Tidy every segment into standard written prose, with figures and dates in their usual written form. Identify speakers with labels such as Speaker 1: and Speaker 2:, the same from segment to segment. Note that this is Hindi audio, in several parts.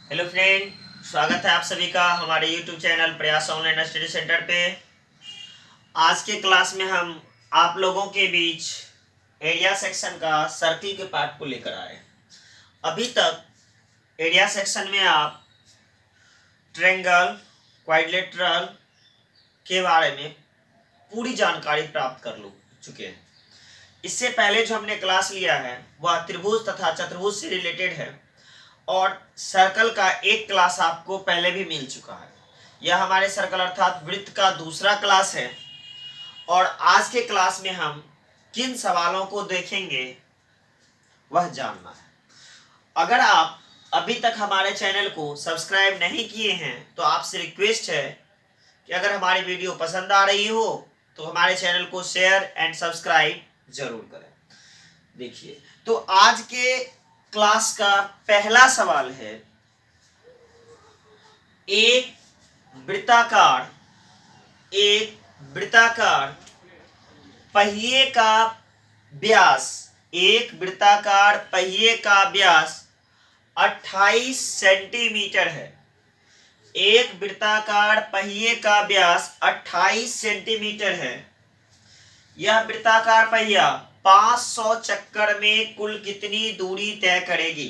Speaker 1: हेलो फ्रेंड, स्वागत है आप सभी का हमारे YouTube चैनल प्रयास ऑनलाइन स्टडी सेंटर पे। आज के क्लास में हम आप लोगों के बीच एरिया सेक्शन का सर्किल के पार्ट को लेकर आए। अभी तक एरिया सेक्शन में आप ट्रायंगल, क्वाड्रिलेटरल के बारे में पूरी जानकारी प्राप्त कर चुके हैं। इससे पहले जो हमने क्लास लिया है वह त्रिभुज तथा चतुर्भुज से रिलेटेड है और सर्कल का एक क्लास आपको पहले भी मिल चुका है। यह हमारे सर्कल अर्थात वृत्त का दूसरा क्लास है और आज के क्लास में हम किन सवालों को देखेंगे वह जानना है। अगर आप अभी तक हमारे चैनल को सब्सक्राइब नहीं किए हैं तो आपसे रिक्वेस्ट है कि अगर हमारी वीडियो पसंद आ रही हो तो हमारे चैनल को शेयर एंड सब्सक्राइब जरूर करें। देखिए, तो आज के क्लास का पहला सवाल है, एक वृत्ताकार पहिए का व्यास 28 सेंटीमीटर है। एक वृत्ताकार पहिए का व्यास 28 सेंटीमीटर है। यह वृत्ताकार पहिया 500 चक्कर में कुल कितनी दूरी तय करेगी?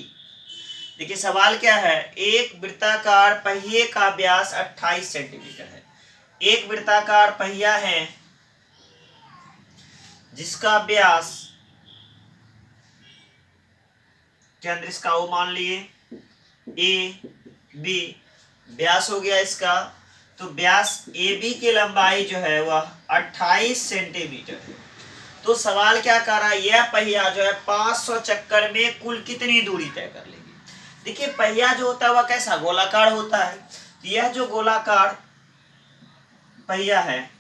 Speaker 1: देखिए सवाल क्या है, एक वृत्ताकार पहिए का व्यास 28 सेंटीमीटर है। एक वृत्ताकार पहिया है जिसका व्यास केंद्र इसका वो मान लिए ए बी, व्यास हो गया इसका, तो व्यास ए बी की लंबाई जो है वह 28 सेंटीमीटर है। तो सवाल क्या कर रहा है, यह पहिया जो है 500 चक्कर में कुल कितनी दूरी तय कर लेगी। देखिए पहिया जो होता है वह कैसा गोलाकार होता है। तो यह जो गोलाकार पहिया है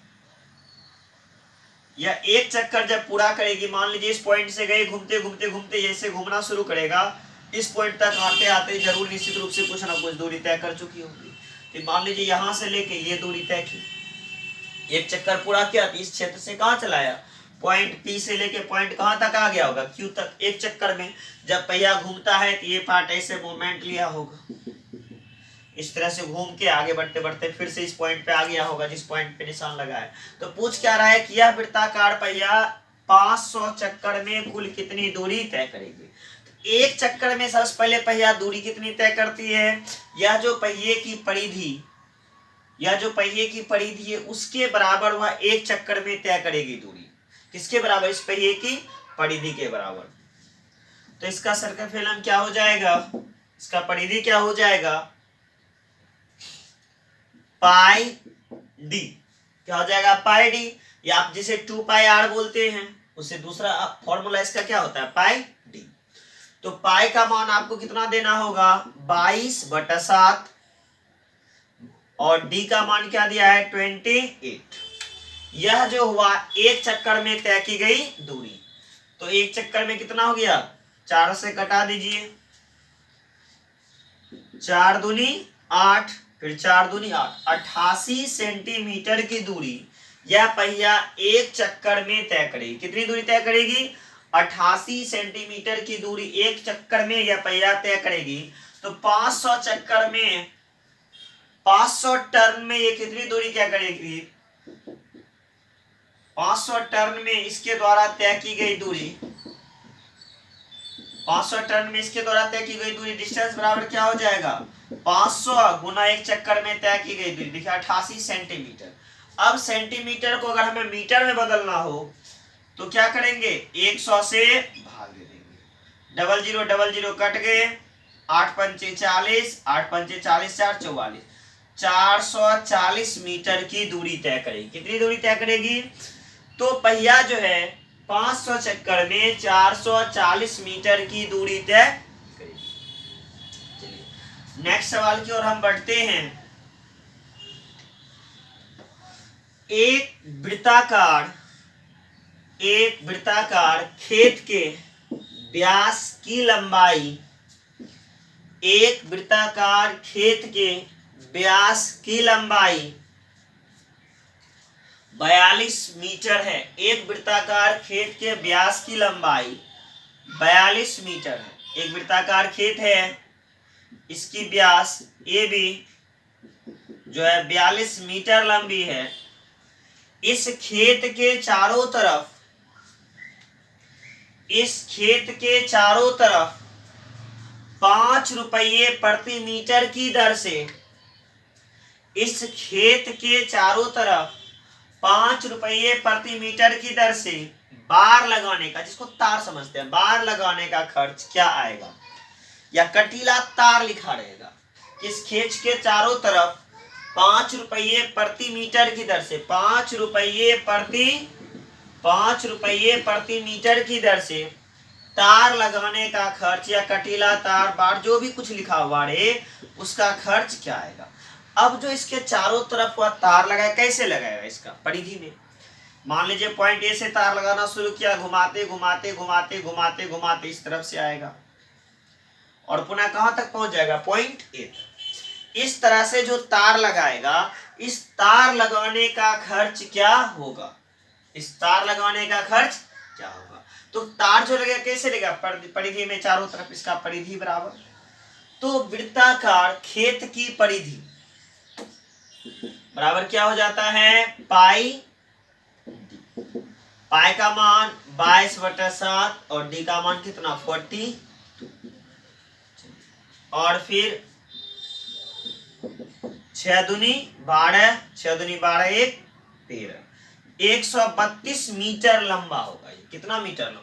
Speaker 1: यह एक चक्कर जब पूरा करेगी, मान लीजिए इस पॉइंट से गए, घूमते घूमते घूमते जैसे घूमना शुरू करेगा, इस पॉइंट तक आते आते जरूर निश्चित रूप से कुछ ना कुछ दूरी तय कर चुकी होगी। तो मान लीजिए यहां से लेके ये दूरी तय की, एक चक्कर पूरा किया, इस क्षेत्र से कहां चलाया, पॉइंट पी से लेके पॉइंट कहां तक आ गया होगा, क्यू तक। एक चक्कर में जब पहिया घूमता है तो ये पार्ट ऐसे मूवमेंट लिया होगा, इस तरह से घूम के आगे बढ़ते बढ़ते फिर से इस पॉइंट पे आ गया होगा जिस पॉइंट पे निशान लगा है। तो पूछ क्या रहा है कि यह वृत्ताकार पहिया 500 चक्कर में कुल कितनी दूरी तय करेगी। तो एक चक्कर में सबसे पहले पहिया दूरी कितनी तय करती है, यह जो पहिए की परिधि है उसके बराबर वह एक चक्कर में तय करेगी दूरी। किसके बराबर? इस पहिए की परिधि के बराबर। तो इसका सर्कमफेरेंस क्या हो जाएगा, इसका परिधि क्या हो जाएगा, पाई डी। क्या हो जाएगा, पाई डी, या आप जिसे 2 पाई आर बोलते हैं उससे दूसरा फॉर्मूला इसका क्या होता है, पाई डी। तो पाई का मान आपको कितना देना होगा, 22/7, और डी का मान क्या दिया है, 28। यह जो हुआ एक चक्कर में तय की गई दूरी। तो एक चक्कर में कितना हो गया, 4 से कटा दीजिए, 4 दूनी 8, फिर 4 दूनी 8, 88 सेंटीमीटर की दूरी यह पहिया एक चक्कर में तय करेगी। कितनी दूरी तय करेगी, 88 सेंटीमीटर की दूरी एक चक्कर में यह पहिया तय करेगी। तो 500 चक्कर में 500 टर्न में ये कितनी दूरी क्या करेगी, 500 टर्न में इसके द्वारा तय की गई दूरी, 500 टर्न में इसके द्वारा तय की गई दूरी डिस्टेंस बराबर क्या हो जाएगा, 500 गुना एक चक्कर में तय की गई दूरी, देखिए 88 सेंटीमीटर। अब सेंटीमीटर को अगर हमें मीटर में बदलना हो तो क्या करेंगे, 100 से भाग देंगे, 0000 कट गए, 8 पंचे 40, 8 पंचे 40, 4 44, 440 मीटर की दूरी तय करेगी। कितनी दूरी तय करेगी, तो पहिया जो है 500 चक्कर में 440 मीटर की दूरी तय करेगी। चलिए नेक्स्ट सवाल की ओर हम बढ़ते हैं। एक वृत्ताकार खेत के व्यास की लंबाई, एक वृत्ताकार खेत के व्यास की लंबाई 42 मीटर है। एक वृत्ताकार खेत के व्यास की लंबाई 42 मीटर है। एक वृत्ताकार खेत है इसकी व्यास ए बी जो है 42 मीटर लंबी है। इस खेत के चारों तरफ, इस खेत के चारों तरफ 5 रुपये प्रति मीटर की दर से, इस खेत के चारों तरफ 5 रुपये प्रति मीटर की दर से बार लगाने का, जिसको तार समझते हैं, बार लगाने का खर्च क्या आएगा, या कटीला तार लिखा रहेगा। इस खेत के चारों तरफ 5 रुपये प्रति मीटर की दर से, 5 रुपये प्रति मीटर की दर से तार लगाने का खर्च, या कटीला तार बार जो भी कुछ लिखा हुआ है उसका खर्च क्या आएगा। अब जो इसके चारों तरफ वह तार लगाए, कैसे लगाएगा, इसका परिधि में मान लीजिए पॉइंट ए से तार लगाना शुरू किया, घुमाते घुमाते घुमाते घुमाते घुमाते इस तरफ से आएगा और पुनः कहां तक पहुंच जाएगा, पॉइंट ए तक। इस तरह से जो तार लगाएगा, इस तार लगाने का खर्च क्या होगा, इस तार लगाने का खर्च क्या होगा। तो तार जो लगेगा कैसे लगेगा, परिधि में चारों तरफ इसका परिधि बराबर, तो वृत्ताकार खेत की परिधि बराबर क्या हो जाता है, पाई, पाई का मान 22/7 और डी का मान कितना 40, और फिर 6 दूनी 12, 6 दूनी 12 1 13, 132 मीटर लंबा होगा। ये कितना मीटर लंबा,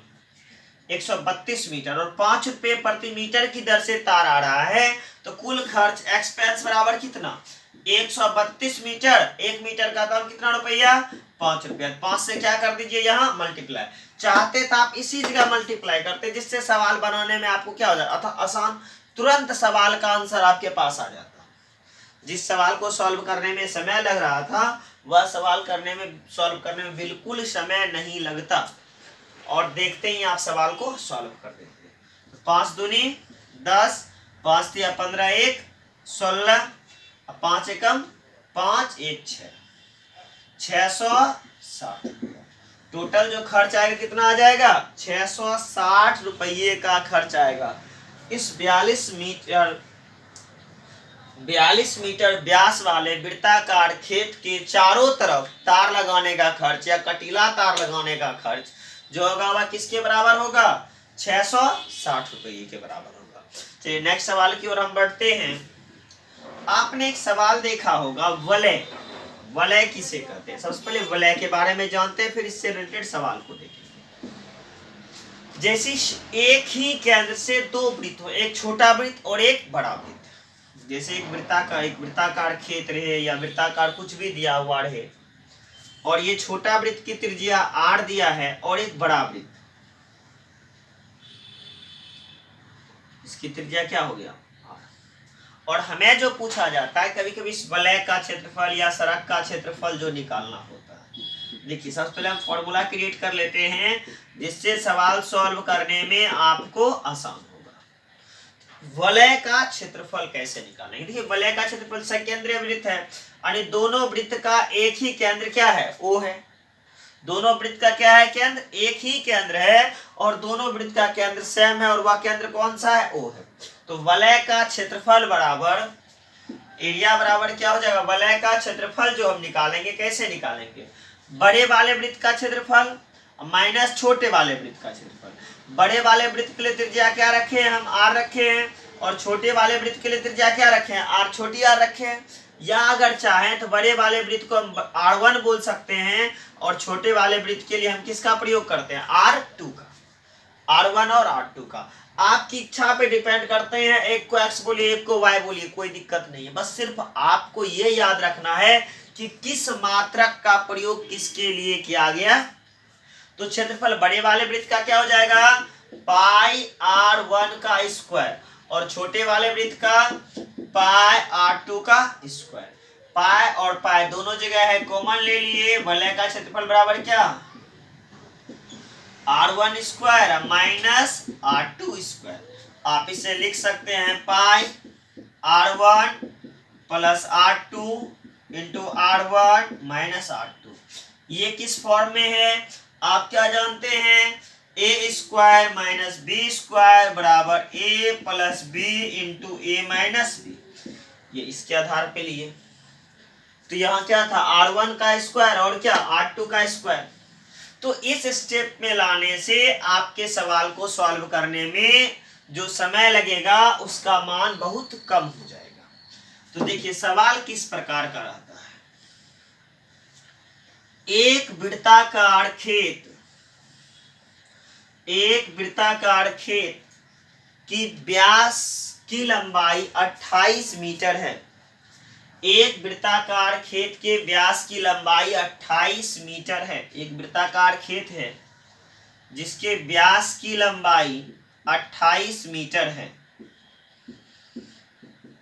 Speaker 1: 132 मीटर, और 5 रुपये प्रति मीटर की दर से तार आ रहा है। तो कुल खर्च एक्सपेंस बराबर कितना, 132 मीटर, 1 मीटर का दाम कितना रुपया, 5 रुपया। 5 से क्या कर दीजिए यहाँ मल्टीप्लाई, चाहते तो आप इसी जगह मल्टीप्लाई करते, जिससे सवाल बनाने में आपको क्या हो जाता, अतः आसान, तुरंत सवाल का आंसर आपके पास आ जाता। जिस सवाल को सॉल्व करने में समय लग रहा था, वह सवाल सॉल्व करने में बिल्कुल समय नहीं लगता, और देखते ही आप सवाल को सॉल्व कर देते हैं। 5 दूनी 10, 5 तिया 15 1 16, 5 एकम 5 1 6, 660। टोटल जो खर्च आएगा कितना आ जाएगा, 660 रुपये का खर्च आएगा। इस 42 मीटर व्यास वाले वृत्ताकार खेत के चारों तरफ तार लगाने का खर्च, या कटीला तार लगाने का खर्च जो होगा वह किसके बराबर होगा, 660 रुपये के बराबर होगा। चलिए नेक्स्ट सवाल की ओर हम बढ़ते हैं। आपने एक सवाल देखा होगा, वलय, वलय किसे कहते हैं। सबसे पहले वलय के बारे में जानते हैं, फिर इससे रिलेटेड सवाल को देखेंगे। जैसे एक ही केंद्र से 2 वृत्त हो, एक छोटा वृत्त और एक बड़ा वृत्त। जैसे एक वृत्ताकार क्षेत्र है, या वृत्ताकार कुछ भी दिया हुआ है, और ये छोटा वृत्त की त्रिज्या r दिया है, और एक बड़ा वृत्त, इसकी त्रिज्या क्या हो गया r। और हमें जो पूछा जाता है कभी कभी इस वलय का क्षेत्रफल या सड़क का क्षेत्रफल जो निकालना होता है। देखिए सबसे पहले हम फॉर्मूला क्रिएट कर लेते हैं, जिससे सवाल सॉल्व करने में आपको आसान होगा। वलय का क्षेत्रफल कैसे निकालेंगे, देखिए वलय का क्षेत्रफल सकेंद्रीय वृत्त है, यानी दोनों वृत्त का एक ही केंद्र क्या है, O है। दोनों वृत्त का क्या है, केंद्र एक ही केंद्र है, और दोनों वृत्त का केंद्र सेम है, और वह केंद्र कौन सा है, O है। तो वलय का क्षेत्रफल बराबर एरिया बराबर क्या हो जाएगा, वलय का क्षेत्रफल जो हम निकालेंगे कैसे निकालेंगे, बड़े वाले वृत्त का क्षेत्रफल माइनस छोटे वाले वृत्त का क्षेत्रफल। बड़े वाले वृत्त के लिए त्रिज्या क्या रखे हैं, हम r रखे हैं, और छोटे वाले वृत्त के लिए त्रिज्या क्या रखे हैं, r छोटी r रखे हैं। या अगर चाहें तो बड़े वाले वृत्त को हम r1 बोल सकते हैं, और छोटे वाले वृत्त के लिए हम किसका प्रयोग करते हैं, r2 का, r1 और r2 का। आपकी इच्छा पे डिपेंड करते हैं, एक को x बोलिए एक को y बोलिए, कोई दिक्कत नहीं है। बस सिर्फ आपको ये याद रखना है कि किस मात्रक का प्रयोग किसके लिए किया गया। तो क्षेत्रफल बड़े वाले वृत्त का क्या हो जाएगा, पाई r1 का स्क्वायर, और छोटे वाले वृत्त का पाई r2 का स्क्वायर। पाई और पाई दोनों जगह है, कॉमन ले लिए। वलय का क्षेत्रफल बराबर क्या, r1 square minus r2 square. आप इसे लिख सकते हैं पाई r1 plus r2 into r1 minus r2। ये किस फॉर्म में है, आप क्या जानते हैं, ए स्क्वायर माइनस बी स्क्वायर बराबर ए प्लस बी इंटू ए माइनस बी, ये इसके आधार पे लिए। तो यहाँ क्या था R1 का स्क्वायर और क्या R2 का स्क्वायर। तो इस स्टेप में लाने से आपके सवाल को सॉल्व करने में जो समय लगेगा उसका मान बहुत कम हो जाएगा। तो देखिए सवाल किस प्रकार का रहता है। एक वृत्ताकार खेत की व्यास की लंबाई 28 मीटर है। एक वृत्ताकार खेत के व्यास की लंबाई 28 मीटर है। एक वृत्ताकार खेत है जिसके व्यास की लंबाई 28 मीटर है।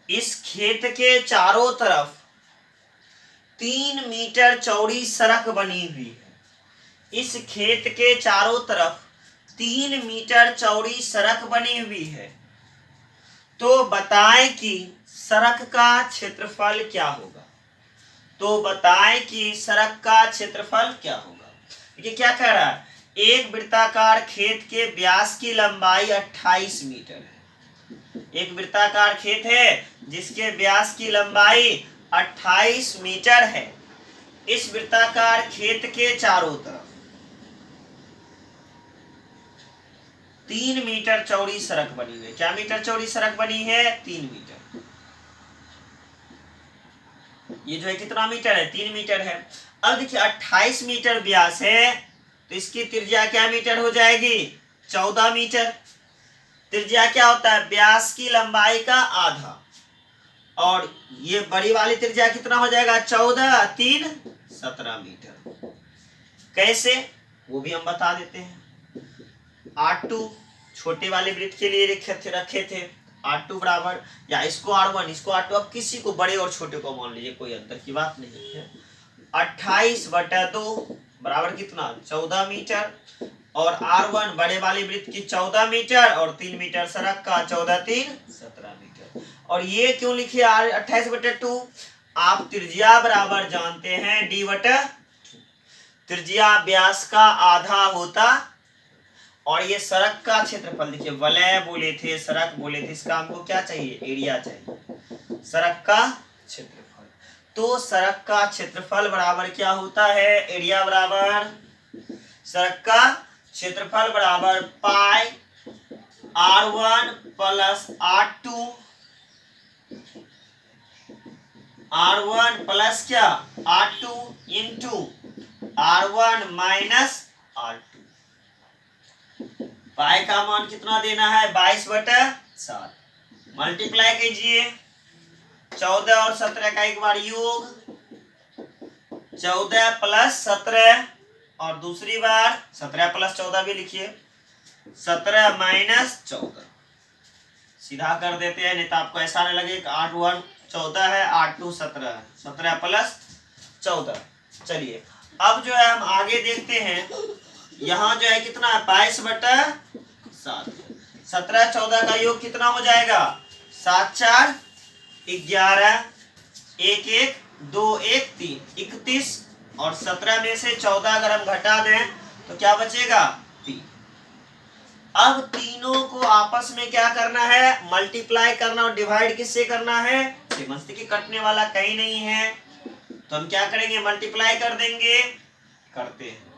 Speaker 1: इस खेत के चारों तरफ 3 मीटर चौड़ी सड़क बनी हुई है। इस खेत के चारों तरफ 3 मीटर चौड़ी सड़क बनी हुई है। तो बताएं कि सड़क का क्षेत्रफल क्या होगा। तो बताएं कि सड़क का क्षेत्रफल क्या होगा। देखिए क्या कह रहा है, एक वृत्ताकार खेत के व्यास की लंबाई 28 मीटर है। एक वृत्ताकार खेत है जिसके व्यास की लंबाई 28 मीटर है। इस वृत्ताकार खेत के चारों तरफ 3 मीटर चौड़ी सड़क बनी हुई है। क्या मीटर चौड़ी सड़क बनी है? 3 मीटर। ये जो है कितना मीटर है? 3 मीटर है। अब देखिए 28 मीटर व्यास है तो इसकी त्रिज्या क्या मीटर हो जाएगी? 14 मीटर। त्रिज्या क्या होता है? व्यास की लंबाई का आधा। और ये बड़ी वाली त्रिज्या कितना हो जाएगा? 14 3 17 मीटर। कैसे वो भी हम बता देते हैं। R2 छोटे वाले वृत्त के लिए रखे थे। R2 बराबर, या इसको R1 इसको R2, अब किसी को बड़े और छोटे को मान लीजिए, कोई अंतर की बात नहीं है। 28/2 बराबर कितना? 14 मीटर। और R1 बड़े वाले वृत्त की 14 मीटर और 3 मीटर सड़क का, 14 3 17 मीटर। और ये क्यों लिखे 28/2? आप त्रिज्या बराबर जानते हैं D/2। त्रिज्या व्यास का आधा होता। और ये सड़क का क्षेत्रफल, देखिए वलय बोले थे, सड़क बोले थे, इसका हमको क्या चाहिए? एरिया चाहिए, सड़क का क्षेत्रफल। तो सड़क का क्षेत्रफल बराबर क्या होता है? एरिया बराबर सड़क का क्षेत्रफल बराबर पाई R1 plus R2, R1 plus क्या? R2 into R1 minus R2। पाई का मान कितना देना है? 22/7। मल्टीप्लाई कीजिए 14 और 17 का एक बार योग, 14 प्लस 17 और दूसरी बार 17 प्लस 14 भी लिखिए, 17 माइनस 14। सीधा कर देते हैं, नहीं तो आपको ऐसा नहीं लगे कि R1 14 है, R2 17 है। 17 प्लस 14। चलिए अब जो है हम आगे देखते हैं। यहाँ जो है कितना है? 22/7। 17 14 का योग कितना हो जाएगा? 7 4 11, 1 1 2 1 3, 31। और 17 में से 14 अगर हम घटा दें तो क्या बचेगा? 3। अब तीनों को आपस में क्या करना है? मल्टीप्लाई करना। और डिवाइड किससे करना है? समझते कि कटने वाला कहीं नहीं है, तो हम क्या करेंगे? मल्टीप्लाई कर देंगे। करते हैं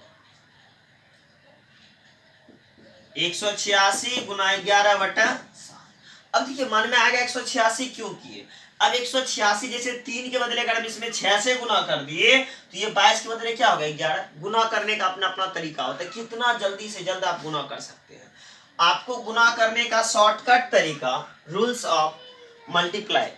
Speaker 1: 186 गुना 11/7। अब देखिए मन में आ गया 186 क्यों किए। अब 186 जैसे 3 के बदले अगर हम इसमें 6 से गुना कर दिए तो ये 22 के बदले क्या होगा? 11। गुना करने का अपना अपना तरीका होता है, कितना जल्दी से जल्द आप गुना कर सकते हैं। आपको गुना करने का शॉर्टकट तरीका, रूल्स ऑफ मल्टीप्लाई,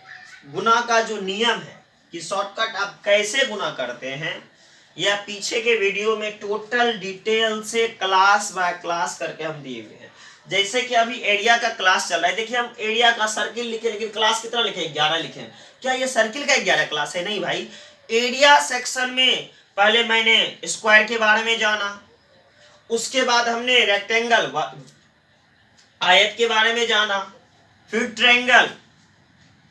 Speaker 1: गुना का जो नियम है कि शॉर्टकट आप कैसे गुना करते हैं, या पीछे के वीडियो में टोटल डिटेल से क्लास बाय क्लास करके हम दिए हुए हैं। जैसे कि अभी एरिया का क्लास चल रहा है, देखिए हम एरिया का सर्किल लिखे, लेकिन क्लास कितना लिखे? 11 लिखे। क्या ये सर्किल का 11 क्लास है? नहीं भाई। एरिया सेक्शन में पहले मैंने स्क्वायर के बारे में जाना, उसके बाद हमने रेक्टेंगल आयत के बारे में जाना, फिर ट्रायंगल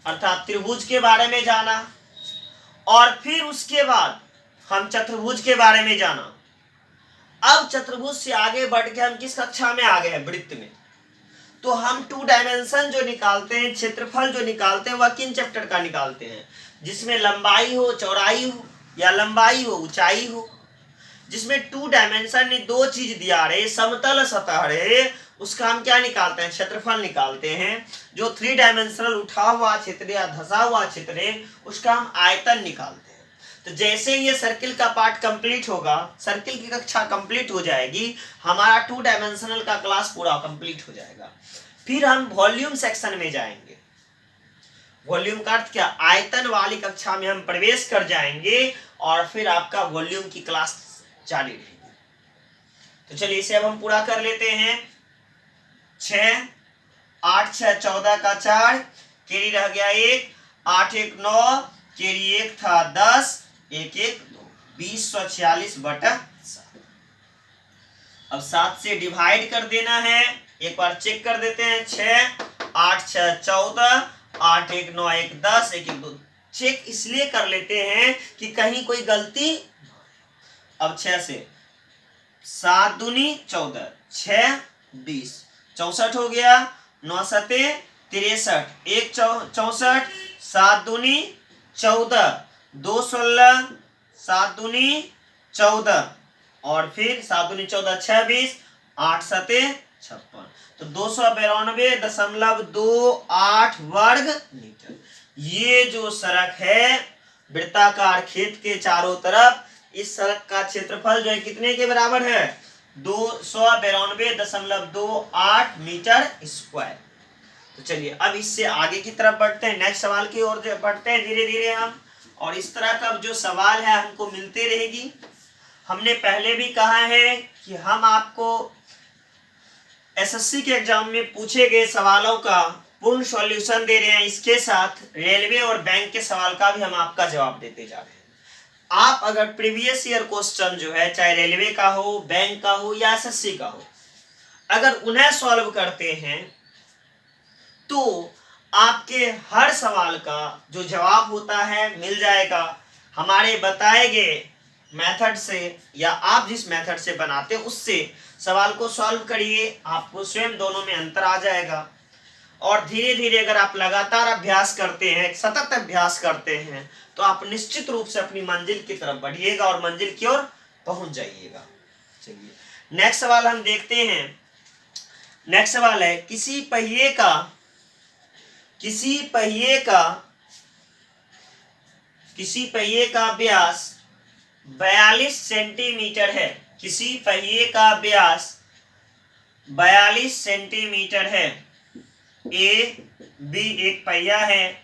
Speaker 1: अर्थात त्रिभुज के बारे में जाना, और फिर उसके बाद हम चतुर्भुज के बारे में जाना, अब चतुर्भुज से आगे बढ़ के हम किस कक्षा में आ गए हैं? वृत्त में। तो हम 2 डायमेंशन जो निकालते हैं, क्षेत्रफल जो निकालते हैं, वह किन चैप्टर का निकालते हैं? जिसमें लंबाई हो, चौड़ाई हो, या लंबाई हो, ऊंचाई हो। जिसमें 2 डायमेंशन ने 2 चीज दिया रहे, समतल सतह रहे, उसका हम क्या निकालते हैं? क्षेत्रफल निकालते हैं। जो 3 डायमेंशनल उठा हुआ क्षेत्र या धसा हुआ क्षेत्र है, उसका हम आयतन निकालते हैं। तो जैसे ये सर्किल का पार्ट कंप्लीट होगा, सर्किल की कक्षा कंप्लीट हो जाएगी, हमारा 2 डायमेंशनल का क्लास पूरा कंप्लीट हो जाएगा। फिर हम वॉल्यूम सेक्शन में जाएंगे। वॉल्यूम का अर्थ क्या? आयतन वाली कक्षा में हम प्रवेश कर जाएंगे और फिर आपका वॉल्यूम की क्लास जारी रहेगी। तो चलिए इसे अब हम पूरा कर लेते हैं। 6 8 6 14 का 4, कैरी रह गया 1, 8 1 9, कैरी 1 था 10, 1 1 2, 2046/7। अब 7 से डिवाइड कर देना है। एक बार चेक कर देते हैं। 6 8 6 14, 8 1 9 1 10, 1 1 2। चेक इसलिए कर लेते हैं कि कहीं कोई गलती। अब 6 से 7 दूनी 14, 6 20, 64 हो गया। 9 सते 63, 1 64, 7 दूनी 14, 2 16, 7 दूनी 14, और फिर 7 दूनी 14, 6 20, 8 सते 56। तो 292.28 वर्ग मीटर। ये जो सड़क है वृत्ताकार खेत के चारों तरफ, इस सड़क का क्षेत्रफल जो है कितने के बराबर है? 292.28 मीटर स्क्वायर। तो चलिए अब इससे आगे की तरफ बढ़ते हैं, नेक्स्ट सवाल की ओर बढ़ते हैं धीरे धीरे हम। और इस तरह का जो सवाल है हमको मिलती रहेगी। हमने पहले भी कहा है कि हम आपको एसएससी के एग्जाम में पूछे गए सवालों का पूर्ण सॉल्यूशन दे रहे हैं। इसके साथ रेलवे और बैंक के सवाल का भी हम आपका जवाब देते जा रहे हैं। आप अगर प्रीवियस ईयर क्वेश्चन जो है, चाहे रेलवे का हो, बैंक का हो या एसएससी का हो, अगर उन्हें सॉल्व करते हैं तो आपके हर सवाल का जो जवाब होता है मिल जाएगा हमारे बताए गए मेथड से, या आप जिस मेथड से बनाते हैं उससे सवाल को सॉल्व करिए, आपको स्वयं दोनों में अंतर आ जाएगा। और धीरे धीरे अगर आप लगातार अभ्यास करते हैं, सतत अभ्यास करते हैं, तो आप निश्चित रूप से अपनी मंजिल की तरफ बढ़िएगा और मंजिल की ओर पहुंच जाइएगा। चलिए नेक्स्ट सवाल हम देखते हैं। नेक्स्ट सवाल है, किसी पहिए का व्यास 42 सेंटीमीटर है। किसी पहिए का व्यास 42 सेंटीमीटर है। ए बी एक पहिया है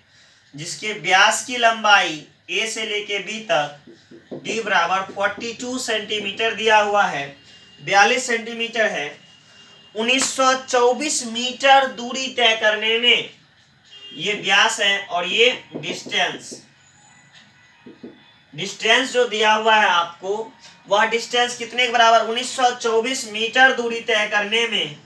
Speaker 1: जिसके व्यास की लंबाई ए से लेके बी तक डी बराबर 42 सेंटीमीटर दिया हुआ है, 42 सेंटीमीटर है। 1924 मीटर दूरी तय करने में, ये व्यास है और ये डिस्टेंस जो दिया हुआ है आपको, वह डिस्टेंस कितने के बराबर? 1924 मीटर दूरी तय करने में,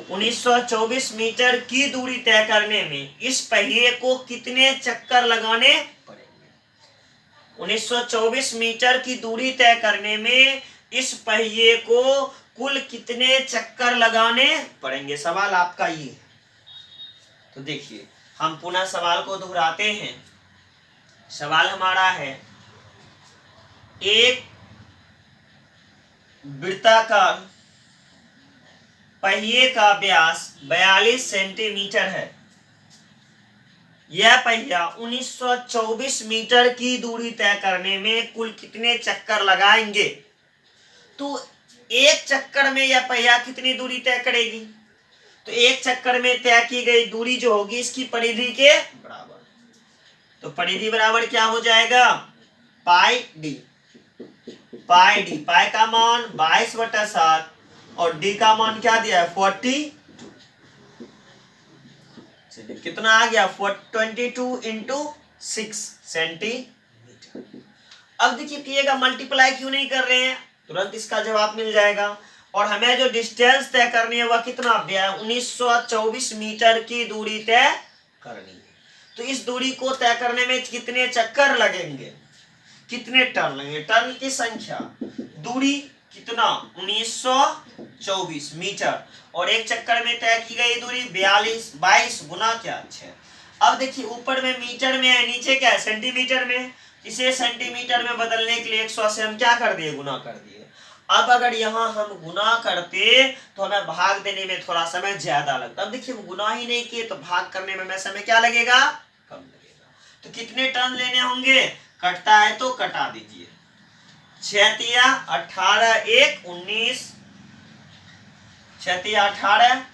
Speaker 1: 1924 मीटर की दूरी तय करने में इस पहिए को कितने चक्कर लगाने पड़ेंगे? 1924 मीटर की दूरी तय करने में इस पहिए को कुल कितने चक्कर लगाने पड़ेंगे? सवाल आपका ये है। तो देखिए हम पुनः सवाल को दोहराते हैं। सवाल हमारा है, एक वृत्ताकार पहिए का व्यास 42 सेंटीमीटर है। यह पहिया 1924 मीटर की दूरी तय करने में कुल कितने चक्कर लगाएंगे? तो एक चक्कर में यह पहिया कितनी दूरी तय करेगी? तो एक चक्कर में तय की गई दूरी जो होगी इसकी परिधि के बराबर। तो परिधि बराबर क्या हो जाएगा? पाई डी। पाई का मान 22/7 और डी का मान क्या दिया है? 40। कितना आ गया? 22 इंटू 6 सेंटीमीटर। अब देखिएगा मल्टीप्लाई क्यों नहीं कर रहे हैं, तुरंत इसका जवाब मिल जाएगा। और हमें जो डिस्टेंस तय करनी है वह कितना दिया है? 1924 मीटर की दूरी तय करनी है। तो इस दूरी को तय करने में कितने चक्कर लगेंगे, कितने टर्न लगेंगे? टर्न की संख्या दूरी कितना 1924 मीटर, और एक चक्कर में तय की गई दूरी 22 गुना क्या 6। अब देखिए ऊपर में मीटर में है, नीचे क्या है सेंटीमीटर में, इसे सेंटीमीटर में बदलने के लिए 100 से हम क्या कर दिए गुना कर दिए। अब अगर यहाँ हम गुना करते तो हमें भाग देने में थोड़ा समय ज्यादा लगता। अब देखिए गुना ही नहीं किए तो भाग करने में समय क्या लगेगा, कम लगेगा। तो कितने टर्न लेने होंगे, कटता है तो कटा दीजिए, 6 तिया 18 1 19, 6 तिया 18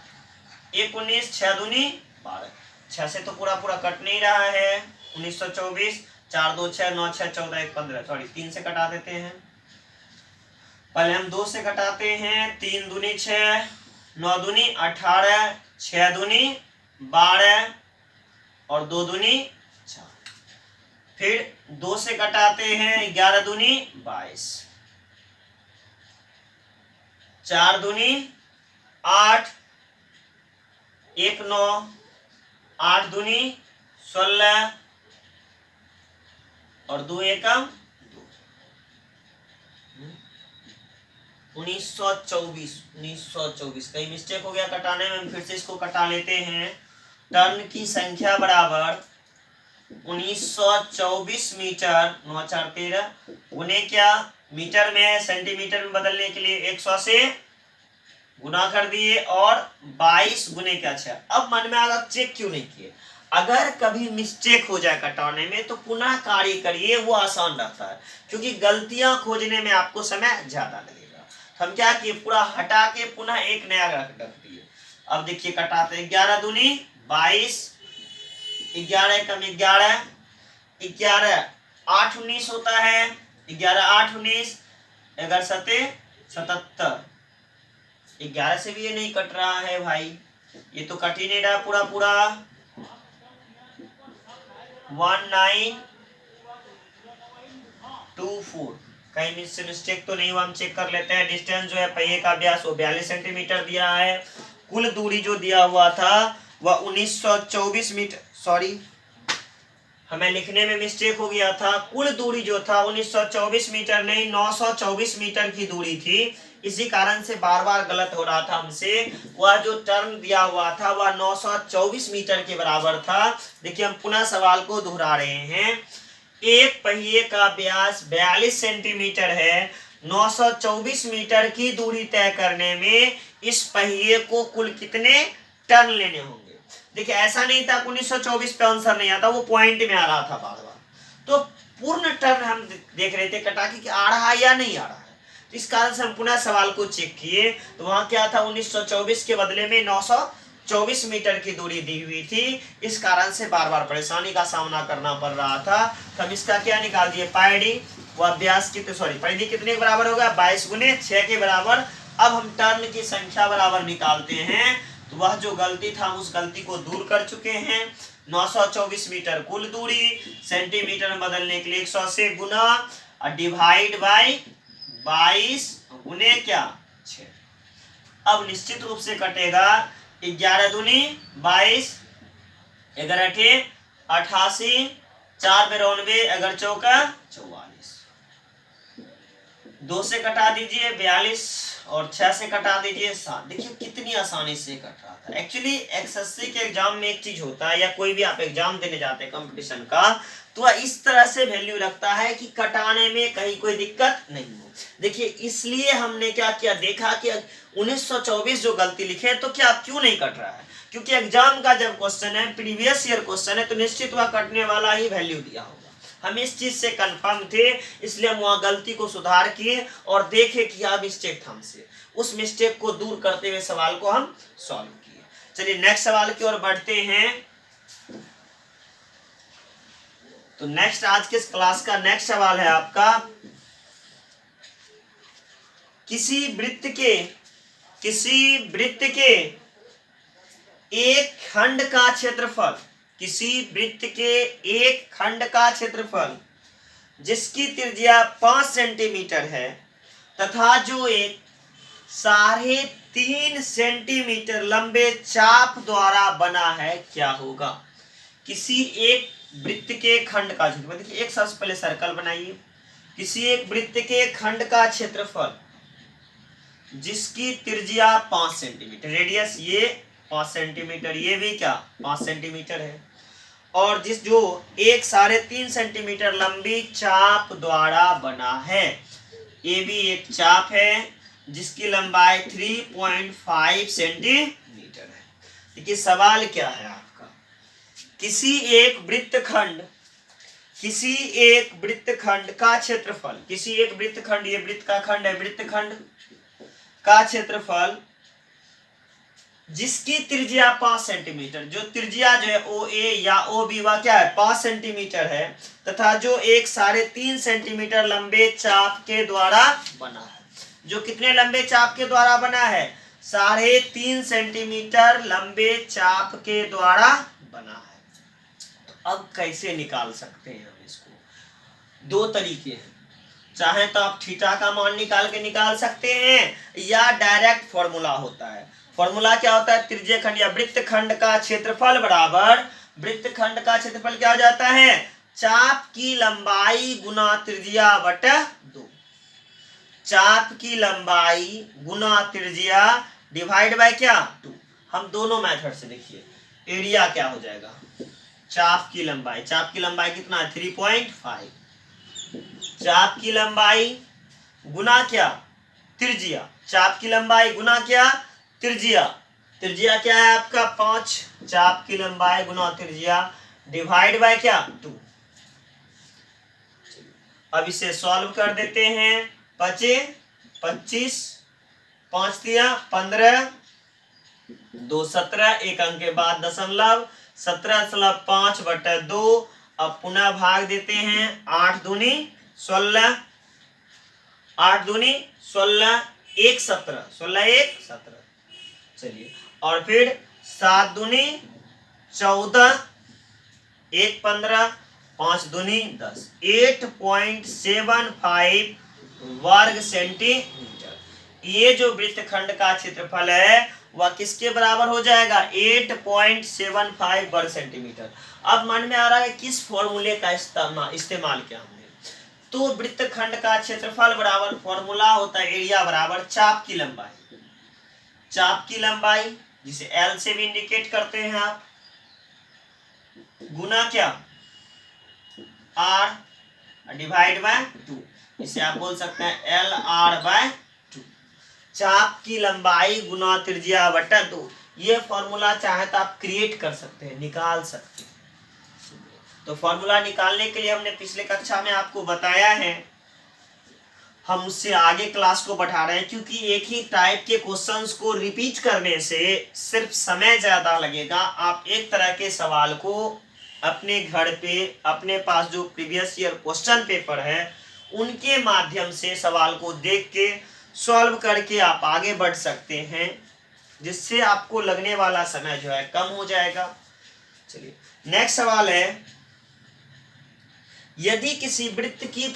Speaker 1: 1 19, 6 दूनी 12, 6 से तो पूरा पूरा कट नहीं रहा है 1924, 4 2 6 9 6 14 1 15, सॉरी 3 से कटा देते हैं। पहले हम 2 से कटाते हैं, 3 दूनी 6, 9 दूनी 18, 6 दूनी 12 और 2 दूनी 4। फिर 2 से कटाते हैं, 11 दूनी 22, 4 दूनी 8, 1 9, 8 दूनी 16 और 2 एकम 1924 कहीं मिस्टेक हो गया कटाने में, फिर से इसको कटा लेते हैं। टर्न की संख्या बराबर 1924 मीटर, 9 4 13, उन्हें क्या मीटर में सेंटीमीटर में बदलने के लिए 100 से गुना कर दिए और 22 गुने क्या 6। अब मन में आगा चेक क्यों नहीं किए, अगर कभी मिस्टेक हो जाए कटाने में तो पुनः कार्य करिए, वो आसान रहता है, क्योंकि गलतियां खोजने में आपको समय ज्यादा लगेगा। हम क्या किए पूरा हटा के पुनः एक नया रख दिए। अब देखिए कटाते 11 दूनी 22, 11 कम 11, 11 8 19 होता है, 11 8 19, 11 7 77, 11 से भी ये नहीं कट रहा है भाई, ये तो कट ही नहीं रहा पूरा पूरा, 1924, कहीं मिस्टेक तो नहीं हुआ, हम चेक कर लेते हैं। डिस्टेंस जो है पहिए का व्यास वो 42 सेंटीमीटर दिया है, कुल दूरी जो दिया हुआ था वह 1924 मीटर, सॉरी हमें लिखने में मिस्टेक हो गया था, कुल दूरी जो था 1924 मीटर नहीं 924 मीटर की दूरी थी, इसी कारण से बार बार गलत हो रहा था हमसे। वह जो टर्न दिया हुआ था वह 924 मीटर के बराबर था। देखिए हम पुनः सवाल को दोहरा रहे हैं, एक पहिए का व्यास 42 सेंटीमीटर है, 924 मीटर की दूरी तय करने में इस पहिए को कुल कितने टर्न लेने होंगे। देखिए ऐसा नहीं था 1924 पे आंसर नहीं आता, वो पॉइंट में आ रहा था बार बार, तो पूर्ण टर्न हम देख रहे थे कटा कि आ रहा है या नहीं आ रहा है। तो इस कारण से हम पुनः सवाल को चेक किए तो वहां क्या था 1924 के बदले में 924 मीटर की दूरी दी हुई थी, इस कारण से बार बार परेशानी का सामना करना पड़ रहा था। तो हम इसका क्या निकाल दिए पाईडी, वह व्यास कितने सॉरी परिधि कितने के बराबर होगा 22 गुने 6 के बराबर। अब हम टर्न की संख्या बराबर निकालते हैं, तो वह जो गलती था उस गलती को दूर कर चुके हैं। 924 मीटर कुल दूरी, सेंटीमीटर में बदलने के लिए 100 से गुना और डिवाइड बाय 22 गुने क्या 6। अब निश्चित रूप से कटेगा 11 दूनी 22, 11 88, 4 92, अगर चौका 44, 2 से कटा दीजिए 42 और 6 से कटा दीजिए 7। देखिए कितनी आसानी से कट रहा था। एक्चुअली एसएससी के एग्जाम में एक चीज होता है, या कोई भी आप एग्जाम देने जाते हैं कंपटीशन का, तो इस तरह से वैल्यू रखता है कि कटाने में कहीं कोई दिक्कत नहीं हो। देखिए इसलिए हमने क्या किया, देखा कि 1924 जो गलती लिखे तो क्या क्यों नहीं कट रहा है, क्योंकि एग्जाम का जब क्वेश्चन है प्रीवियस ईयर क्वेश्चन है तो निश्चित वह कटने वाला ही वैल्यू दिया होगा। हम इस चीज से कंफर्म थे, इसलिए हम वहां गलती को सुधार किए और देखे कि क्या मिस्टेक था हमसे, उस मिस्टेक को दूर करते हुए सवाल को हम सॉल्व किए। चलिए नेक्स्ट सवाल की ओर बढ़ते हैं। तो नेक्स्ट आज के क्लास का नेक्स्ट सवाल है आपका, किसी वृत्त के एक खंड का क्षेत्रफल, किसी वृत्त के एक खंड का क्षेत्रफल जिसकी त्रिज्या 5 सेंटीमीटर है तथा जो एक 3.5 सेंटीमीटर लंबे चाप द्वारा बना है, क्या होगा। किसी एक वृत्त के खंड का क्षेत्रफल, देखिए एक सबसे पहले सर्कल बनाइए, किसी एक वृत्त के खंड का क्षेत्रफल जिसकी त्रिज्या 5 सेंटीमीटर, रेडियस ये 5 सेंटीमीटर, ये भी क्या 5 सेंटीमीटर है, और जिस जो एक 3.5 सेंटीमीटर लंबी चाप द्वारा बना है। ये भी एक चाप है जिसकी लंबाई 3.5 सेंटीमीटर है। देखिए सवाल क्या है आपका, किसी एक वृत्तखंड का क्षेत्रफल, किसी एक वृत्तखंड, ये वृत्त का खंड है, वृत्तखंड का क्षेत्रफल जिसकी त्रिज्या 5 सेंटीमीटर, जो त्रिज्या जो है ओ ए या ओ बी वह क्या है 5 सेंटीमीटर है, तथा जो एक 3.5 सेंटीमीटर लंबे चाप के द्वारा बना है। जो कितने लंबे चाप के द्वारा बना है, 3.5 सेंटीमीटर लंबे चाप के द्वारा बना है। तो अब कैसे निकाल सकते हैं हम इसको, दो तरीके हैं, चाहे तो आप थीटा का मान निकाल के निकाल सकते हैं, या डायरेक्ट फॉर्मूला होता है। फॉर्मूला क्या होता है, त्रिज्यखंड या वृत्तखंड का क्षेत्रफल बराबर, वृत्तखंड का क्षेत्रफल क्या हो जाता है, चाप की लंबाई गुना त्रिज्या बटा 2, चाप की लंबाई गुना त्रिज्या डिवाइड बाय क्या 2। हम दोनों मेथड से देखिए एरिया क्या हो जाएगा, चाप की लंबाई, चाप की लंबाई कितना है 3.5, चाप की लंबाई गुना क्या त्रिज्या, चाप की लंबाई गुना क्या त्रिज्या, त्रिज्या क्या है आपका 5, चाप की लंबाई गुना त्रिज्या डिवाइड बाय क्या 2। अब इसे सॉल्व कर देते हैं, 25, 5 3 15, 2 17, एक अंक के बाद दशमलव, 17.5 बटा 2। अब पुनः भाग देते हैं, 8 दूनी 16, 8 दूनी 16, 1 17, 16 1 17, चलिए, और फिर 7 दूनी 14, 1 15, 5 दूनी 10, 8.75 वर्ग सेंटीमीटर। ये जो वृत्तखंड का क्षेत्रफल है वह किसके बराबर हो जाएगा, 8.75 वर्ग सेंटीमीटर। अब मन में आ रहा है किस फॉर्मूले का इस्तेमाल किया हमने, तो वृत्तखंड का क्षेत्रफल बराबर फॉर्मूला होता है एरिया बराबर चाप की लंबाई, चाप की लंबाई जिसे एल से भी इंडिकेट करते हैं आप, गुना क्या आर डिवाइड बाय 2, इसे आप बोल सकते हैं एल आर बाय 2, चाप की लंबाई गुना त्रिज्या बटा 2। ये फॉर्मूला चाहे तो आप क्रिएट कर सकते हैं, निकाल सकते हैं। तो फॉर्मूला निकालने के लिए हमने पिछले कक्षा में आपको बताया है, हम उससे आगे क्लास को बढ़ा रहे हैं, क्योंकि एक ही टाइप के क्वेश्चंस को रिपीट करने से सिर्फ समय ज्यादा लगेगा। आप एक तरह के सवाल को अपने घर पे, अपने पास जो प्रीवियस ईयर क्वेश्चन पेपर है उनके माध्यम से सवाल को देख के सॉल्व करके आप आगे बढ़ सकते हैं, जिससे आपको लगने वाला समय जो है कम हो जाएगा। चलिए नेक्स्ट सवाल है, यदि किसी वृत्त की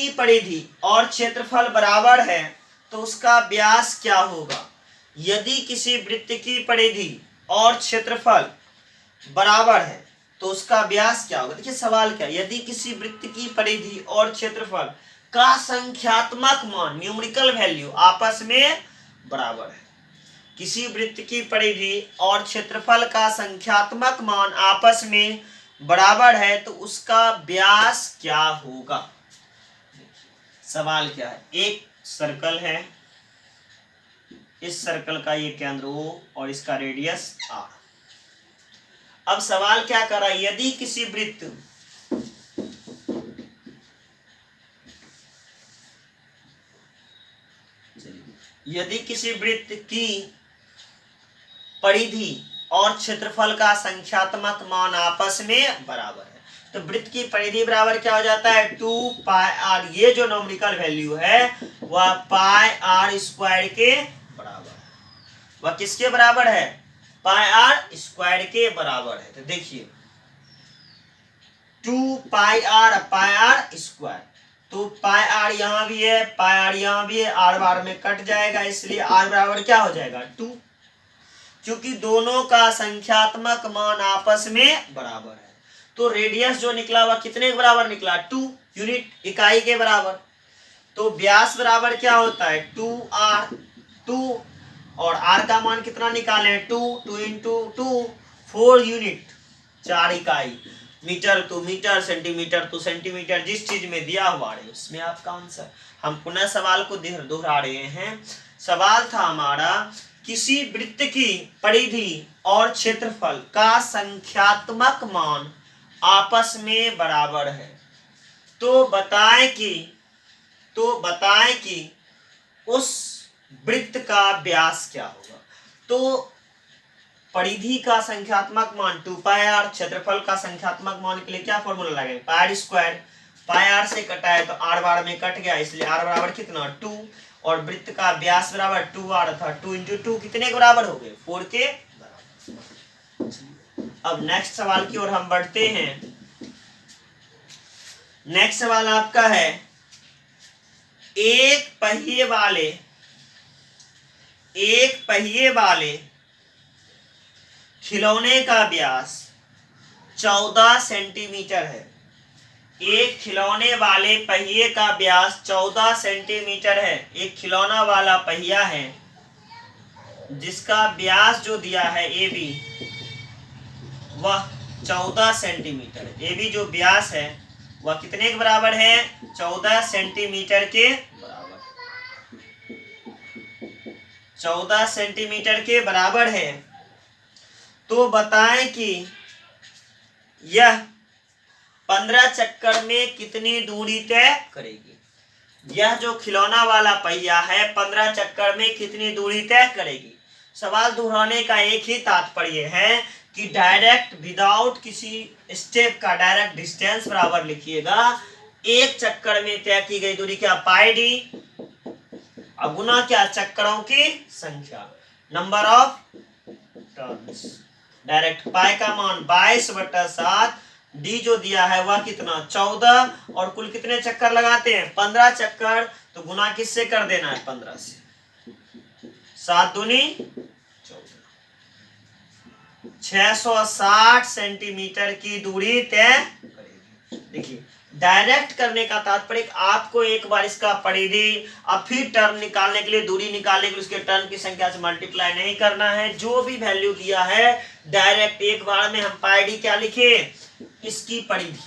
Speaker 1: परिधि और क्षेत्रफल बराबर है तो उसका व्यास क्या होगा। यदि किसी वृत्त की परिधि और क्षेत्रफल बराबर है तो उसका व्यास क्या होगा। देखिए सवाल क्या, यदि किसी वृत्त की परिधि और क्षेत्रफल का संख्यात्मक मान, न्यूमेरिकल वैल्यू आपस में बराबर है, किसी वृत्त की परिधि और क्षेत्रफल का संख्यात्मक मान आपस में बराबर है तो उसका व्यास क्या होगा। सवाल क्या है, एक सर्कल है, इस सर्कल का ये केंद्र O और इसका रेडियस R। अब सवाल क्या कर रहा है, यदि किसी वृत्त की परिधि और क्षेत्रफल का संख्यात्मक मान आपस में बराबर है, तो वृत्त की परिधि बराबर क्या हो जाता है 2 पाई r। ये जो न्यूमेरिकल वैल्यू है वह पाई r स्क्वायर के बराबर है, वह किसके बराबर है, पाई r स्क्वायर के बराबर है। तो देखिए 2 पाई r स्क्वायर, तो पाई r यहाँ भी है, पाई r यहाँ भी है, r बार में कट जाएगा, इसलिए r बराबर क्या हो जाएगा 2, क्योंकि दोनों का संख्यात्मक मान आपस में बराबर है। तो रेडियस जो निकला वह कितने के बराबर निकला, 2 यूनिट, इकाई के बराबर। तो व्यास बराबर क्या होता है, 2r, 2 और r का मान कितना निकाले, 2, 2 इंटू 2 4 यूनिट, 4 इकाई। मीटर तो मीटर, सेंटीमीटर तो सेंटीमीटर, जिस चीज में दिया हुआ है उसमें आपका आंसर। हम पुनः सवाल को दोहरा रहे हैं। सवाल था हमारा, किसी वृत्त की परिधि और क्षेत्रफल का संख्यात्मक मान आपस में बराबर है, तो बताएं कि उस वृत्त का व्यास क्या होगा। तो परिधि का संख्यात्मक मान 2πr, क्षेत्रफल का संख्यात्मक मान के लिए क्या फॉर्मूला लगाएंगे, पाई स्क्वायर। पाई r से कटा है तो r बार में कट गया, इसलिए r बराबर कितना, 2, और वृत्त का व्यास बराबर 2r था, 2 इंटू 2 कितने के बराबर हो गए, 4 के बराबर। अब नेक्स्ट सवाल की ओर हम बढ़ते हैं। नेक्स्ट सवाल आपका है, एक पहिए वाले खिलौने का व्यास 14 सेंटीमीटर है। एक खिलौने वाले पहिए का व्यास 14 सेंटीमीटर है। एक खिलौना वाला पहिया है जिसका व्यास जो दिया है AB, वह 14 सेंटीमीटर है। AB जो व्यास है वह कितने के बराबर है, 14 सेंटीमीटर के बराबर, 14 सेंटीमीटर के बराबर है। तो बताएं कि यह 15 चक्कर में कितनी दूरी तय करेगी। यह जो खिलौना वाला पहिया है 15 चक्कर में कितनी दूरी तय करेगी। सवाल दोहराने का एक ही तात्पर्य है कि डायरेक्ट विदाउट किसी स्टेप का डायरेक्ट डिस्टेंस बराबर लिखिएगा। एक चक्कर में तय की गई दूरी क्या, पाई डी, अब गुना क्या, चक्करों की संख्या, नंबर ऑफ टर्न्स। डायरेक्ट पाई का मान 22/7, डी जो दिया है वह कितना, 14, और कुल कितने चक्कर लगाते हैं, 15 चक्कर। तो गुना किससे कर देना है, 15 से, 7 दूनी 14, 660 सेंटीमीटर की दूरी तय करेगी। देखिए डायरेक्ट करने का तात्पर्य आपको एक बार इसका परिधि, अब फिर टर्न निकालने के लिए, दूरी निकालने के लिए उसके टर्न की संख्या से मल्टीप्लाई नहीं करना है। जो भी वैल्यू दिया है डायरेक्ट एक बार में हम पाई डी क्या लिखे, इसकी परिधि,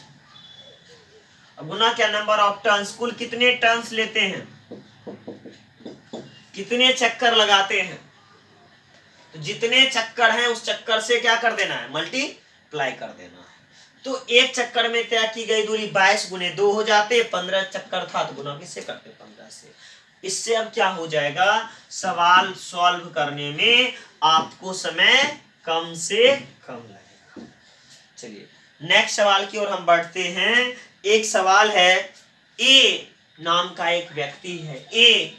Speaker 1: अब गुना क्या, नंबर ऑफ टर्न्स, कुल कितने टर्न्स लेते हैं, कितने चक्कर लगाते हैं। तो जितने चक्कर हैं उस चक्कर से क्या कर देना है, मल्टीप्लाई कर देना है। तो एक चक्कर में तय की गई दूरी 22 गुने 2 हो जाते, 15 चक्कर था तो गुना किससे करते, 15 से। इससे अब क्या हो जाएगा, सवाल सॉल्व करने में आपको समय कम से कम लगेगा। चलिए नेक्स्ट सवाल की ओर हम बढ़ते हैं। एक सवाल है, ए नाम का एक व्यक्ति है, एक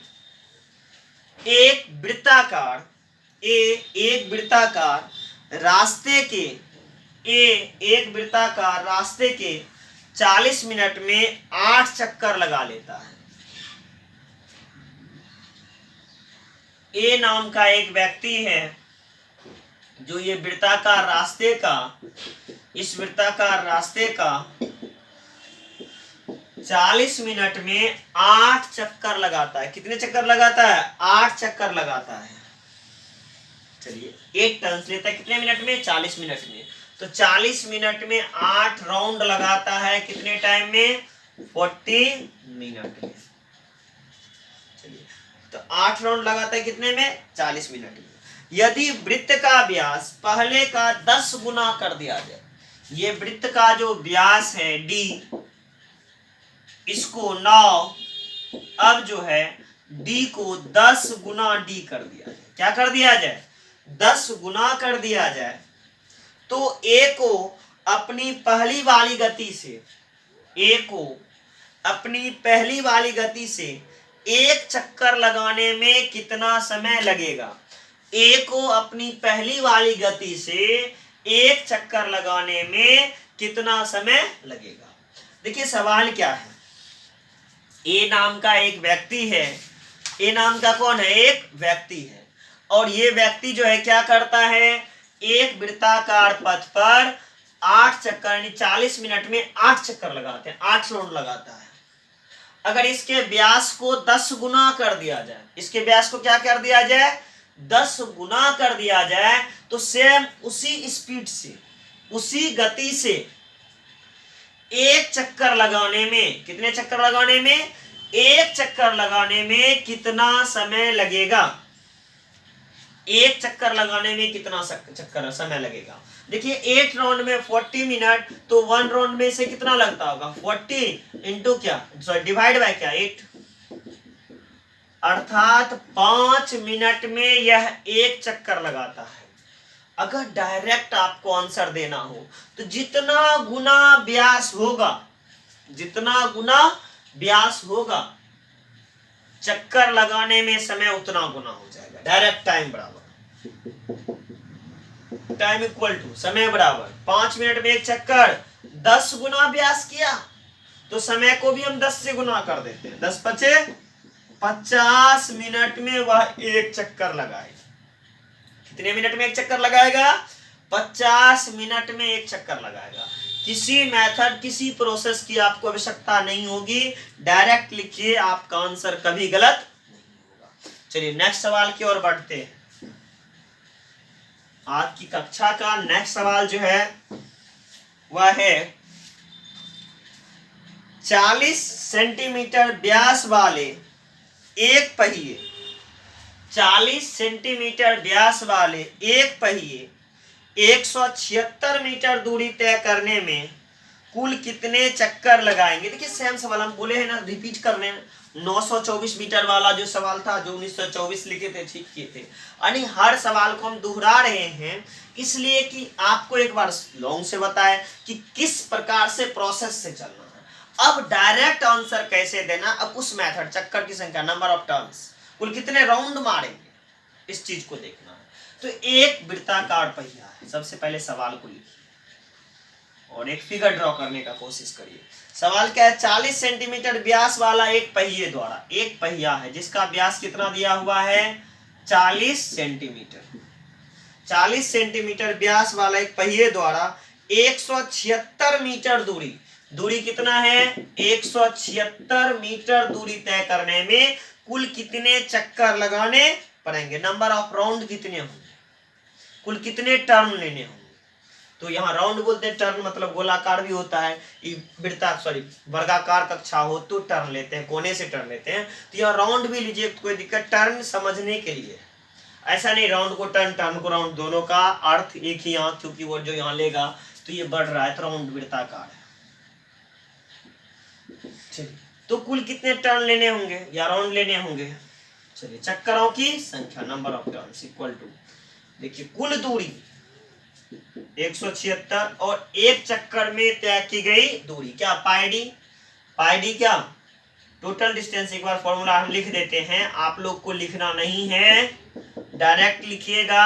Speaker 1: वृत्ताकार रास्ते के 40 मिनट में 8 चक्कर लगा लेता है। ए नाम का एक व्यक्ति है जो ये वृत्ताकार रास्ते का 40 मिनट में 8 चक्कर लगाता है। कितने चक्कर लगाता है, 8 चक्कर लगाता है। चलिए 1 टर्न लेता है कितने मिनट में, 40 मिनट में। तो 40 मिनट में 8 राउंड लगाता है, कितने टाइम में, 40 मिनट में। चलिए तो 8 राउंड लगाता है कितने में, 40 मिनट में। यदि वृत्त का व्यास पहले का 10 गुना कर दिया जाए, ये वृत्त का जो व्यास है डी, इसको 9, अब जो है डी को 10 गुना डी कर दिया जाए। क्या कर दिया जाए, 10 गुना कर दिया जाए। तो ए को अपनी पहली वाली गति से एक चक्कर लगाने में कितना समय लगेगा। ए को अपनी पहली वाली गति से एक चक्कर लगाने में कितना समय लगेगा। देखिए सवाल क्या है, ए नाम का एक व्यक्ति है, ए नाम का कौन है, एक व्यक्ति है, और ये व्यक्ति जो है क्या करता है, एक वृत्ताकार पथ पर 8 चक्कर यानी 40 मिनट में 8 चक्कर लगाते हैं, 8 राउंड लगाता है। अगर इसके व्यास को 10 गुना कर दिया जाए, इसके व्यास को क्या कर दिया जाए, 10 गुना कर दिया जाए, तो सेम उसी स्पीड से, उसी गति से एक चक्कर लगाने में, कितने चक्कर लगाने में, एक चक्कर लगाने में कितना समय लगेगा, एक चक्कर लगाने में कितना चक्कर समय लगेगा। देखिए 8 राउंड में 40 मिनट, तो 1 राउंड में से कितना लगता होगा, 40 इंटू क्या, सॉरी डिवाइड बाय क्या, 8, अर्थात 5 मिनट में यह एक चक्कर लगाता है। अगर डायरेक्ट आपको आंसर देना हो तो जितना गुना व्यास होगा, जितना गुना व्यास होगा, चक्कर लगाने में समय उतना गुना हो जाएगा। डायरेक्ट टाइम बराबर टाइम इक्वल टू समय बराबर 5 मिनट में एक चक्कर, 10 गुना व्यास किया तो समय को भी हम 10 से गुना कर देते हैं, 10 पचे 50 मिनट में वह एक चक्कर लगाएगा। कितने मिनट में एक चक्कर लगाएगा, 50 मिनट में एक चक्कर लगाएगा। किसी मेथड, किसी प्रोसेस की आपको आवश्यकता नहीं होगी, डायरेक्ट लिखिए, आपका आंसर कभी गलत नहीं होगा। चलिए नेक्स्ट सवाल की ओर बढ़ते हैं। आज की कक्षा का नेक्स्ट सवाल जो है वह है 40 सेंटीमीटर व्यास वाले एक पहिए, 40 सेंटीमीटर व्यास वाले एक पहिए 176 मीटर दूरी तय करने में कुल कितने चक्कर लगाएंगे। देखिए सेम सवाल हम बोले हैं ना, रिपीट कर रहे हैं। 924 मीटर वाला जो सवाल था, जो 1924 लिखे थे, ठीक किए थे, यानी हर सवाल को हम दोहरा रहे हैं इसलिए कि आपको एक बार लॉन्ग से बताए कि किस प्रकार से प्रोसेस से चलना है। अब डायरेक्ट आंसर कैसे देना, अब उस मेथड, चक्कर की संख्या, नंबर ऑफ टर्न्स, कुल कितने राउंड मारेंगे, इस चीज को देखना है। तो एक वृत्ताकार पहिया है, सबसे पहले सवाल को लिखिए और एक फिगर ड्रॉ करने का कोशिश करिए। सवाल क्या है, 40 सेंटीमीटर व्यास वाला एक पहिए द्वारा, एक पहिया है जिसका व्यास कितना दिया हुआ है, 40 सेंटीमीटर, 40 सेंटीमीटर व्यास वाला एक पहिए द्वारा 176 मीटर दूरी, दूरी कितना है, 176 मीटर दूरी तय करने में कुल कितने चक्कर लगाने पड़ेंगे, नंबर ऑफ राउंड कितने होंगे, कुल कितने टर्न लेने होंगे। तो यहाँ राउंड बोलते हैं, टर्न मतलब गोलाकार भी होता है, वर्गाकार कक्षा हो तो टर्न लेते हैं, कोने से टर्न लेते हैं, तो यहाँ राउंड भी लीजिए, कोई दिक्कत, टर्न समझने के लिए, ऐसा नहीं राउंड को टर्न, टर्न को राउंड, दोनों का अर्थ एक ही यहाँ, क्योंकि वो जो यहाँ लेगा तो ये बढ़ रहा है तो राउंड वृत्ताकार है। चलिए तो कुल कितने टर्न लेने होंगे या राउंड लेने होंगे, चलिए चक्करों की संख्या, number of turns equal to, देखिए कुल दूरी 176 और एक चक्कर में तय की गई दूरी क्या, पाई डी, पाई डी क्या, टोटल डिस्टेंस। एक बार फॉर्मूला हम लिख देते हैं, आप लोग को लिखना नहीं है, डायरेक्ट लिखिएगा,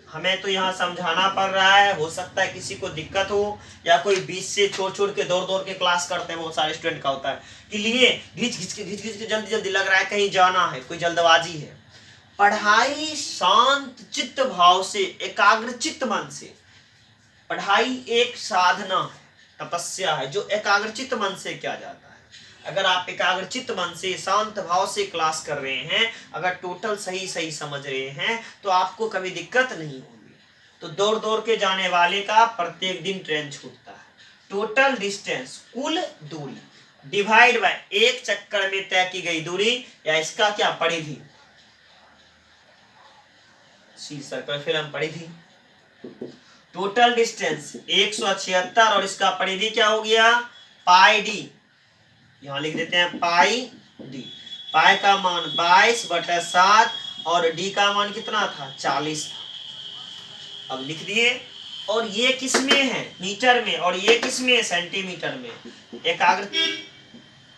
Speaker 1: हमें तो यहाँ समझाना पड़ रहा है, हो सकता है किसी को दिक्कत हो या कोई बीच से छोड़ छोड़ के दौड़ दौड़ के क्लास करते हैं, बहुत सारे स्टूडेंट का होता है कि लिए घिच घिच के जल्दी जल्दी लग रहा है कहीं जाना है, कोई जल्दबाजी है। पढ़ाई शांत चित्त भाव से, एकाग्रचित्त मन से, पढ़ाई एक साधना है, तपस्या है जो एकाग्रचित्त मन से किया जाता है। अगर आप एकाग्रचित्त मन से, शांत भाव से क्लास कर रहे हैं, अगर टोटल सही सही समझ रहे हैं तो आपको कभी दिक्कत नहीं होगी। तो दौड़ दौड़ के जाने वाले का प्रत्येक दिन ट्रेन छूटता है। टोटल डिस्टेंस, कुल दूरी, डिवाइड बाय एक चक्कर में तय की गई दूरी, या इसका क्या, परिधि, सी सर्कल फिल्म परिधि। टोटल डिस्टेंस 176 और इसका परिधि क्या हो गया, पाई डी, यहां लिख देते हैं पाई डी। पाई का मान 22/7 और डी का मान कितना था, 40 था। अब लिख दिए, और ये किस में है, मीटर में, और ये किस में है, सेंटीमीटर में। एकाग्र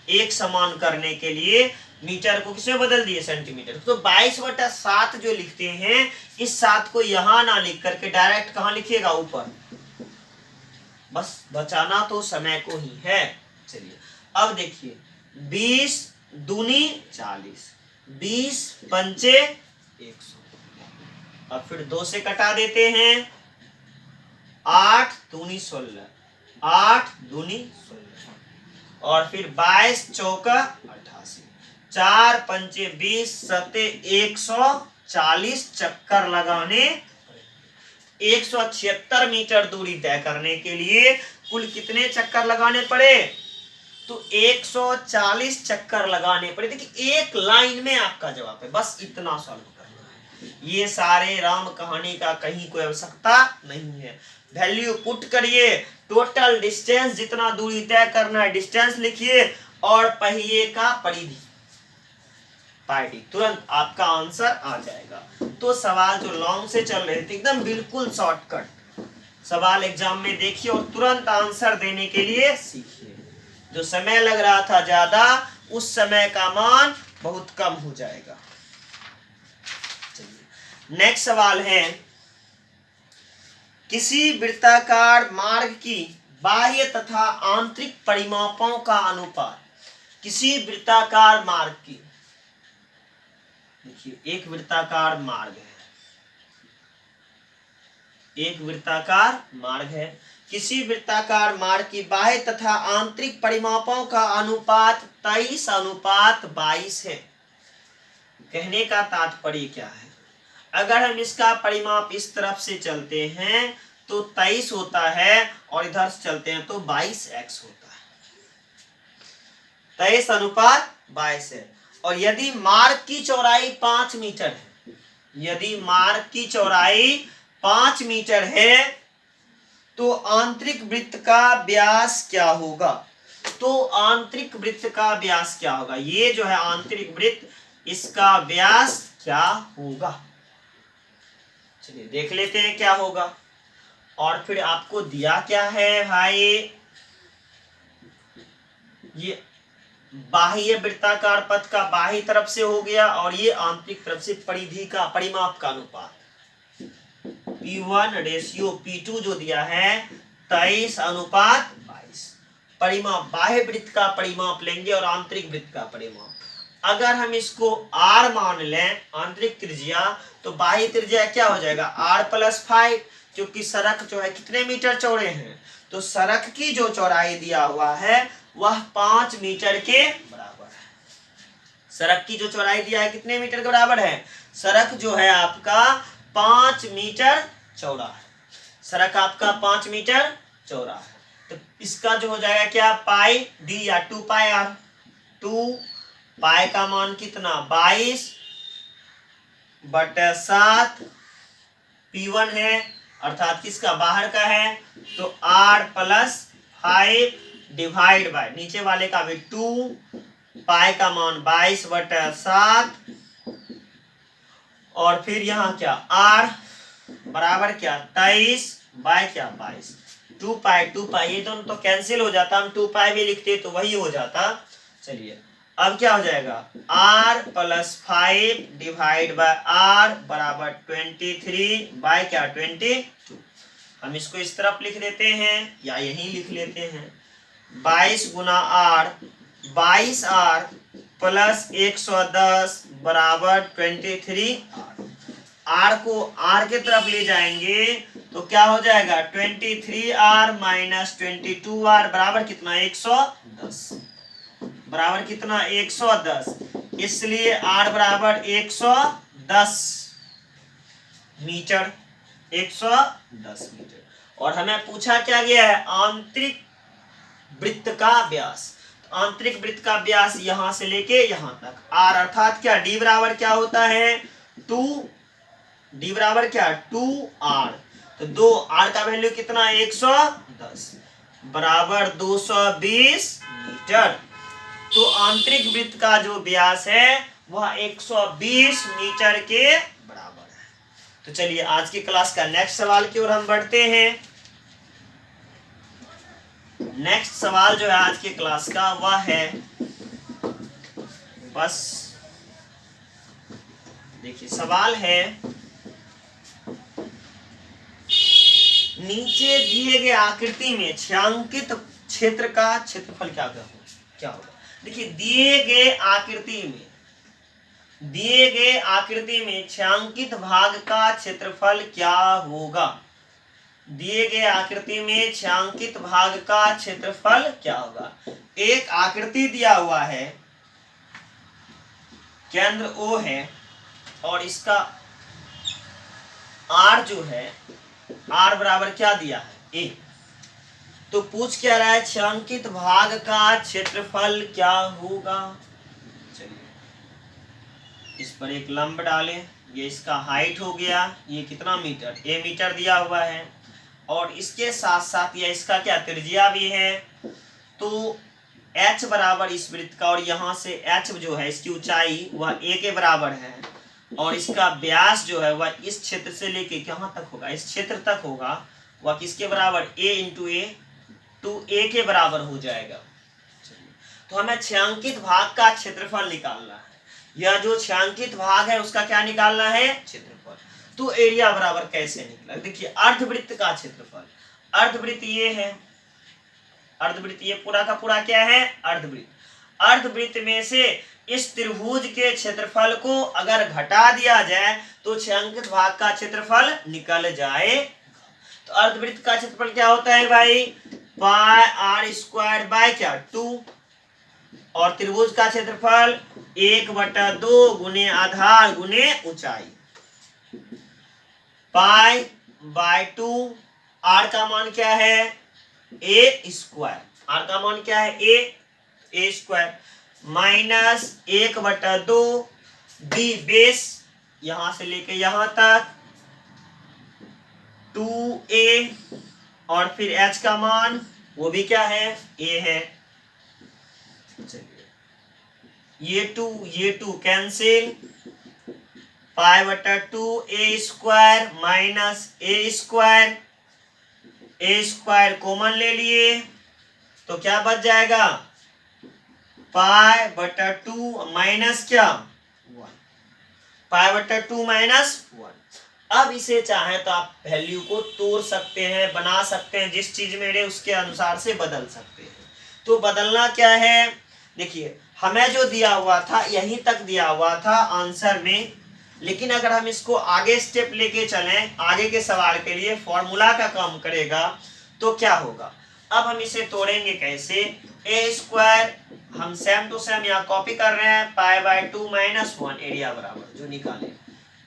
Speaker 1: एक समान करने के लिए मीटर को किसमें बदल दिए, सेंटीमीटर। तो 22/7 जो लिखते हैं, इस 7 को यहां ना लिख करके डायरेक्ट कहां लिखिएगा, ऊपर, बस बचाना तो समय को ही है। चलिए अब देखिए, 20 दूनी 40, 20 पंचे 100, अब फिर 2 से कटा देते हैं, 8 दूनी 16, 8 दूनी 16 और फिर 22 चौका 88, 4 पंचे 20, 7 140 चक्कर लगाने 176 मीटर दूरी तय करने के लिए कुल कितने चक्कर लगाने पड़े? तो 140 चक्कर लगाने पड़े। देखिए एक लाइन में आपका जवाब है, बस इतना सॉल्व करना है। ये सारे राम कहानी का कहीं कोई आवश्यकता नहीं है। वैल्यू पुट करिए, टोटल डिस्टेंस जितना दूरी तय करना है डिस्टेंस लिखिए और पहिए का परिधि पाई, तुरंत आपका आंसर आ जाएगा। तो सवाल जो लॉन्ग से चल रहे थे एकदम बिल्कुल शॉर्टकट सवाल एग्जाम में देखिए और तुरंत आंसर देने के लिए सीखिए। जो समय लग रहा था ज्यादा, उस समय का मान बहुत कम हो जाएगा। चलिए नेक्स्ट सवाल है, किसी वृत्ताकार मार्ग की बाह्य तथा आंतरिक परिमापों का अनुपात। किसी वृत्ताकार मार्ग की, देखिए एक वृत्ताकार मार्ग है, एक वृत्ताकार मार्ग है, किसी वृत्ताकार मार्ग की बाह्य तथा आंतरिक परिमापों का अनुपात 23:22 है। कहने का तात्पर्य क्या है? अगर हम इसका परिमाप इस तरफ से चलते हैं तो 23 होता है और इधर से चलते हैं तो 22x होता है। 23:22 है। और यदि मार्ग की चौड़ाई 5 मीटर है, यदि मार्ग की चौड़ाई 5 मीटर है तो आंतरिक वृत्त का व्यास क्या होगा? तो आंतरिक वृत्त का व्यास क्या होगा? ये जो है आंतरिक वृत्त, इसका व्यास क्या होगा? चलिए देख लेते हैं क्या होगा। और फिर आपको दिया क्या है भाई, ये बाह्य वृत्ताकार पथ का बाह्य तरफ से हो गया और ये आंतरिक तरफ से परिधि का परिमाप का अनुपात P1 रेशियो P2 जो दिया है 23:22। परिमाप बाह्य वृत्त का परिमाप लेंगे और आंतरिक वृत्त का परिमाप। अगर हम इसको R मान लें आंतरिक त्रिज्या, तो बाह्य त्रिज्या क्या हो जाएगा R+5, क्योंकि सड़क जो है कितने मीटर चौड़े हैं, तो सड़क की जो चौड़ाई दिया हुआ है वह 5 मीटर के बराबर है। सड़क की जो चौड़ाई दिया है कितने मीटर के बराबर है? सड़क जो है आपका 5 मीटर चौड़ा है। सड़क आपका 5 मीटर चौड़ा है, तो इसका जो हो जाएगा क्या पाई डी या 2 पाई आर। 2 पाई का मान कितना 22/7 P1 है, अर्थात किसका बाहर का है, तो R+5 डिवाइड बाय नीचे वाले का भी 2 पाई का मान 22/7 और फिर यहाँ क्या R बराबर क्या 23 बाय क्या 22। 2 पाई ये दोनों तो कैंसिल हो जाता, हम 2 पाई भी लिखते तो वही हो जाता। चलिए अब क्या हो जाएगा R+5 डिवाइड बाय R बराबर 23 बाय क्या 22। हम इसको इस तरफ लिख देते हैं या यहीं लिख लेते हैं 22 गुना R 22R प्लस 110 बराबर 23R। R को R के तरफ ले जाएंगे तो क्या हो जाएगा 23R माइनस 22R बराबर कितना 110, बराबर कितना 110। इसलिए R बराबर 110 मीटर, 110 मीटर। और हमें पूछा क्या गया है आंतरिक वृत्त का व्यास। आंतरिक वृत्त का व्यास यहां से लेके यहां तक R अर्थात क्या D बराबर क्या होता है 2, D बराबर क्या 2R, तो 2R का वैल्यू कितना 110 बराबर 220 मीटर। तो आंतरिक वृत्त का जो व्यास है वह 120 मीटर के बराबर है। तो चलिए आज की क्लास का नेक्स्ट सवाल की ओर हम बढ़ते हैं। नेक्स्ट सवाल जो है आज की क्लास का वह है, बस देखिए सवाल है नीचे दिए गए आकृति में छायांकित क्षेत्र का क्षेत्रफल क्या होगा। देखिए दिए गए आकृति में छायांकित भाग का क्षेत्रफल क्या होगा। दिए गए आकृति में छायांकित भाग का क्षेत्रफल क्या होगा। एक आकृति दिया हुआ है, केंद्र O है और इसका R जो है, R बराबर क्या दिया है, A। तो पूछ क्या रहा है, छायांकित भाग का क्षेत्रफल क्या होगा। चलिए इस पर एक लंब डालें, ये इसका हाइट हो गया, ये कितना मीटर, A मीटर दिया हुआ है और इसके साथ साथ ये इसका क्या त्रिज्या भी है। तो h बराबर इस वृत्त का, और यहाँ से h जो है इसकी ऊंचाई वह a के बराबर है और इसका व्यास जो है वह इस क्षेत्र से लेके कहाँ तक होगा, इस क्षेत्र तक होगा, वह किसके बराबर, a into a two a के बराबर हो जाएगा। तो हमें छायांकित भाग का क्षेत्रफल निकालना है, यह जो छायांकित भाग है उसका क्या निकालना है, क्षेत्रफल। तो एरिया बराबर कैसे निकला, देखिए अर्धवृत्त का क्षेत्रफल, अर्धवृत्त ये है, अर्धवृत्त ये पूरा का पूरा क्या है, अर्धवृत्त। अर्धवृत्त में से इस त्रिभुज के क्षेत्रफल को अगर घटा दिया जाए तो छायांकित भाग का क्षेत्रफल निकल जाए। तो अर्धवृत्त का क्षेत्रफल क्या होता है भाई, पाई आर स्क्वायर बाय क्या 2, और त्रिभुज का क्षेत्रफल 1/2 गुने आधार गुने ऊंचाई, पाई बाय 2। आर का मान क्या है, ए स्क्वायर, आर का मान क्या है, ए स्क्वायर माइनस 1/2 बी बेस, यहां से लेके यहां तक 2a, और फिर h का मान वो भी क्या है, a है। ये 2 कैंसिल, पाई/2 a square minus a square, a square common ले लिए तो क्या बच जाएगा, पाई/2 माइनस क्या 1, पाई/2 माइनस 1। अब इसे चाहे तो आप वैल्यू को तोड़ सकते हैं, बना सकते हैं, जिस चीज में रहे उसके अनुसार से बदल सकते हैं। तो बदलना क्या है, देखिए हमें जो दिया हुआ था यहीं तक दिया हुआ था आंसर में, लेकिन अगर हम इसको आगे स्टेप लेके चलें, आगे के सवाल के लिए फॉर्मूला का काम करेगा तो क्या होगा। अब हम इसे तोड़ेंगे कैसे, ए स्क्वायर हम सेम टू सेम यहाँ कॉपी कर रहे हैं, पाई/2 माइनस 1 एरिया बराबर जो निकाले,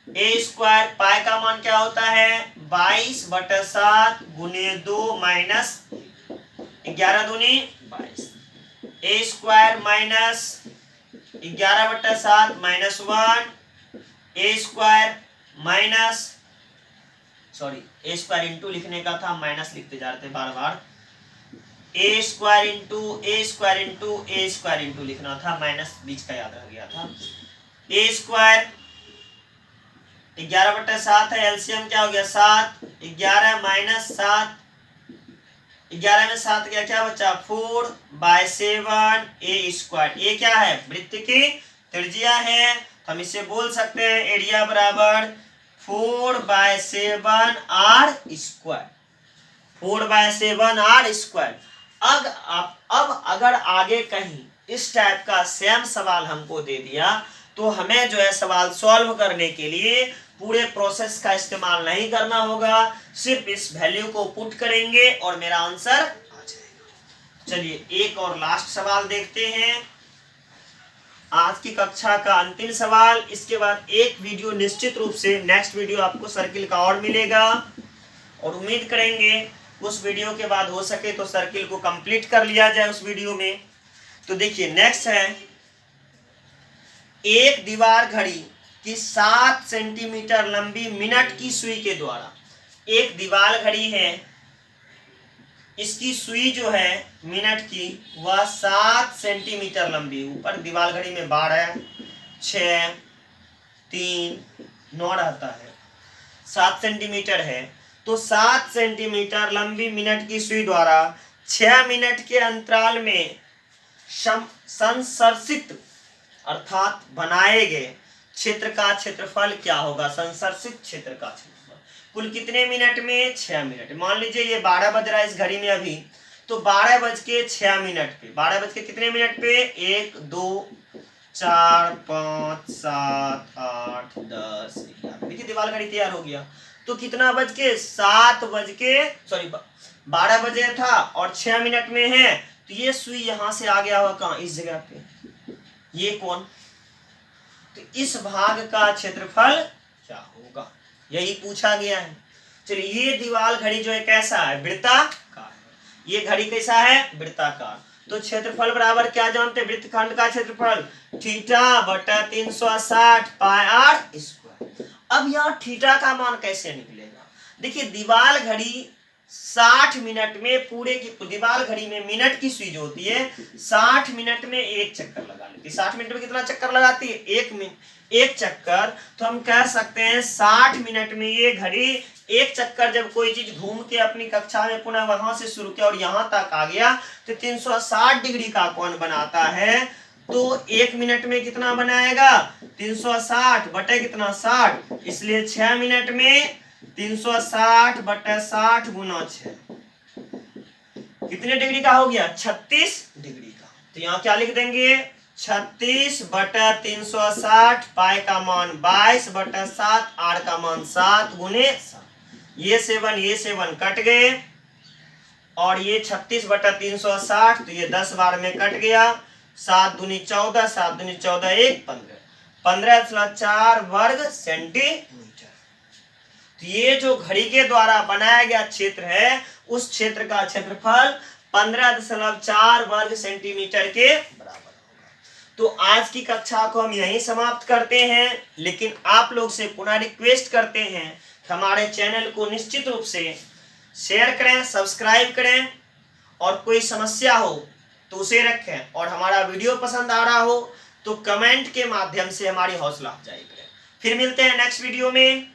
Speaker 1: ए स्क्वायर पाई का मान क्या होता है 22/7 गुने 2 माइनस 11 दूनी 22, ए स्क्वायर माइनस 11/7 माइनस 1, ए स्क्वायर माइनस, सॉरी ए स्क्वायर इंटू लिखने का था, माइनस लिखते जा रहे थे बार बार, ए स्क्वायर इंटू ए स्क्वायर इंटू ए स्क्वायर इंटू लिखना था, माइनस बीच का याद रह गया था। ए स्क्वायर 11/7 है, एलसीएम क्या हो गया 7, 11 माइनस 7, 11 में 7 गया क्या बचा 4/7 ए स्क्वायर, ये क्या है वृत्त की त्रिज्या है, तो हम इसे बोल सकते हैं एरिया बराबर 4/7 आर स्क्वायर, 4/7 आर स्क्वायर। अब अगर आगे कहीं इस टाइप का सेम सवाल हमको दे दिया तो हमें जो है सवाल सॉल्व करने के लिए पूरे प्रोसेस का इस्तेमाल नहीं करना होगा, सिर्फ इस वैल्यू को पुट करेंगे और मेरा आंसर आ जाएगा। चलिए एक और लास्ट सवाल देखते हैं, आज की कक्षा का अंतिम सवाल। इसके बाद एक वीडियो निश्चित रूप से नेक्स्ट वीडियो आपको सर्किल का और मिलेगा और उम्मीद करेंगे उस वीडियो के बाद हो सके तो सर्किल को कंप्लीट कर लिया जाए उस वीडियो में। तो देखिए नेक्स्ट है, एक दीवार घड़ी की 7 सेंटीमीटर लंबी मिनट की सुई के द्वारा, एक दीवार घड़ी है, इसकी सुई जो है मिनट की वह 7 सेंटीमीटर लंबी, ऊपर दीवार घड़ी में 12 6 3 9 रहता है, 7 सेंटीमीटर है, तो 7 सेंटीमीटर लंबी मिनट की सुई द्वारा 6 मिनट के अंतराल में संसर्षित अर्थात बनाए गए क्षेत्र का क्षेत्रफल क्या होगा। संसर्षित क्षेत्र का क्षेत्रफल कुल कितने मिनट में 6 मिनट। मान लीजिए ये 12 बज रहा है इस घड़ी में अभी, तो 12 बज के 6 मिनट पे, 12 बज के कितने मिनट पे 1 2 4 5 7 8 10 11। देखिए दीवाल घड़ी तैयार हो गया। तो कितना बज के 12 बजे था और 6 मिनट में है, तो ये सुई यहां से आ गया होगा कहां, इस जगह पे। ये कौन, तो इस भाग का क्षेत्रफल क्या होगा, यही पूछा गया है। चलिए ये दीवाल घड़ी जो है कैसा है, वृत्ताकार है। ये घड़ी कैसा है, वृत्ताकार। तो क्षेत्रफल बराबर क्या जानते हैं, वृत्तखंड का क्षेत्रफल थीटा बटा 360 पाई आर स्क्वायर। अब यहाँ थीटा का मान कैसे निकलेगा, देखिए दीवाल घड़ी 60 मिनट में पूरे की, दीवाल घड़ी में मिनट की सुई जो होती है 60 मिनट में एक चक्कर लगा लेती है। 60 मिनट में कितना चक्कर लगाती है, एक चक्कर। तो हम कह सकते हैं 60 मिनट में ये घड़ी एक चक्कर, जब कोई चीज घूम के अपनी कक्षा में पुनः वहां से शुरू किया और यहां तक आ गया, तो 360 डिग्री का कोण बनाता है। तो एक मिनट में कितना बनाएगा, 360 बटे कितना 60, इसलिए 6 मिनट में 360 बटे 60 गुना 6 कितने डिग्री का हो गया, 36 डिग्री का। तो यहाँ क्या लिख देंगे, 36 बटा 360, पाई का मान 22 बटा 7, आर का मान 7 गुने 7। ये 7 कट गए और ये 36 बटा 360, तो ये 10 बार में कट गया। 7 दूनी 14, 7 दूनी 14, 1 15, 15.4 वर्ग सेंटीमीटर। तो ये जो घड़ी के द्वारा बनाया गया क्षेत्र है, उस क्षेत्र का क्षेत्रफल 15.4 वर्ग सेंटीमीटर के बराबर होगा। तो आज की कक्षा को हम यहीं समाप्त करते हैं, लेकिन आप लोग से पुनः रिक्वेस्ट करते हैं कि हमारे चैनल को निश्चित रूप से शेयर करें, सब्सक्राइब करें, और कोई समस्या हो तो उसे रखें, और हमारा वीडियो पसंद आ रहा हो तो कमेंट के माध्यम से हमारी हौसला अफजाई करें। फिर मिलते हैं नेक्स्ट वीडियो में।